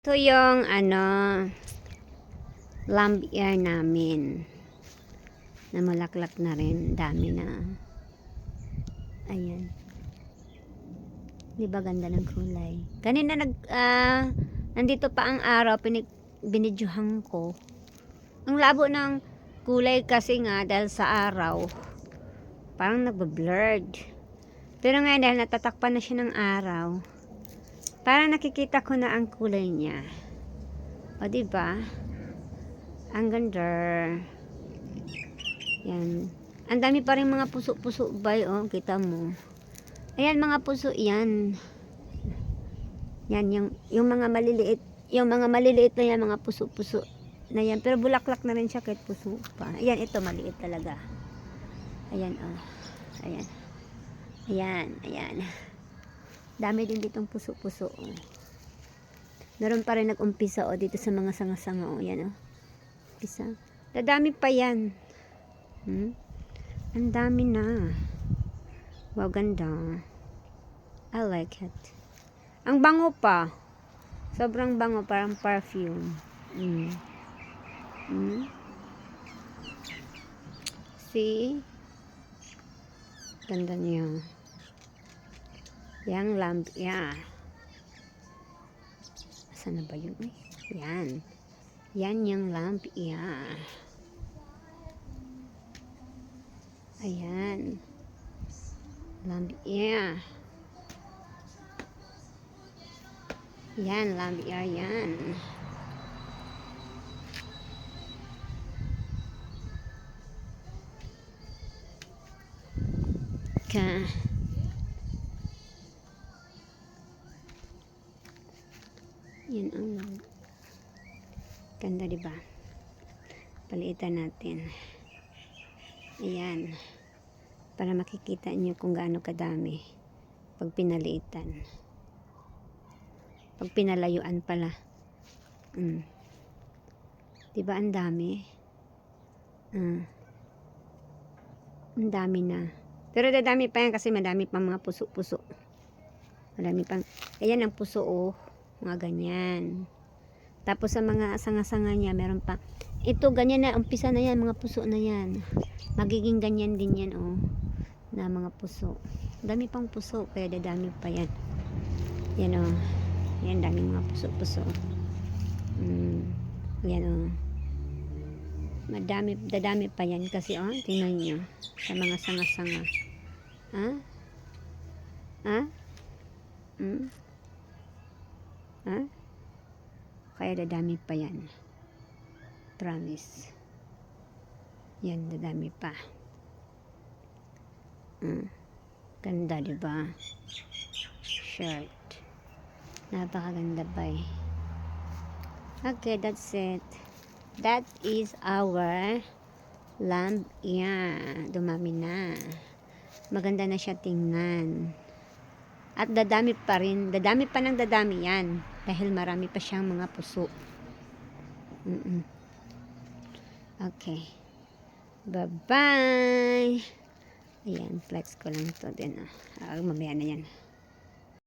Ito yung lamb ear namin. Namulaklak na rin. Dami na. Ayan. Di ba ganda ng kulay? Kanina nandito pa ang araw, binidyohan ko. Ang labo ng kulay kasi nga dahil sa araw. Parang nagbe-blurred. Pero ngayon dahil natatakpan na siya ng araw, parang nakikita ko na ang kulay niya. O, diba? Ang ganda. Yan. Ang dami pa rin mga puso-puso bay, oh. Kita mo. Ayan, mga puso yan. Yan, yung mga maliliit. Yung mga maliliit na yan, mga puso-puso na yan. Pero bulaklak na rin siya kahit puso pa. Ayan, ito maliit talaga. Ayan, oh. Ayan. Ayan, ayan. Dami din ditong puso-puso, oh. Meron pa rin nag-umpisa, oh, dito sa mga sanga-sanga, oh. Yan, oh. Umpisa. Dadami pa yan. Ang dami na. Wow, ganda. I like it. Ang bango pa. Sobrang bango, parang perfume. See? Ganda niya. Yang lamb, yeah. Saan na ba yun? Yan. Yan yung lamb, yeah. Ayan. Lamb, yeah. Yan, lamb, yeah, yan. Yan ang ganda, diba? Paliitan natin. Ayan. Para makikita nyo kung gaano kadami pag pinaliitan. Pag pinalayuan pala. Diba ang dami? Ang dami na. Pero dadami pa yan kasi madami pang mga puso-puso. Madami pang. Ayan ang puso, oh. Mga ganyan. Tapos sa mga sanga-sanga niya, meron pa. Ito, ganyan na. Umpisa na yan. Mga puso na yan. Magiging ganyan din yan, oh. Na mga puso. Dami pang puso. Kaya dadami pa yan. Yan, oh. Yan, daming mga puso-puso. Yan, oh. Dadami pa yan. Kasi, oh, tingnan nyo. Sa mga sanga-sanga. Ha? Ha? Ha? Kaya dadami pa yan. Promise. Yan, dadami pa. Ganda, diba? Shirt. Napakaganda ba eh. Okay, that's it. That is our lamb. Yan. Dumami na. Maganda na siya tingnan. At dadami pa rin. Dadami pa ng dadami yan. Dahil marami pa siyang mga puso. Okay. Bye-bye. Ayan, flex ko lang to din. Mamaya na yan.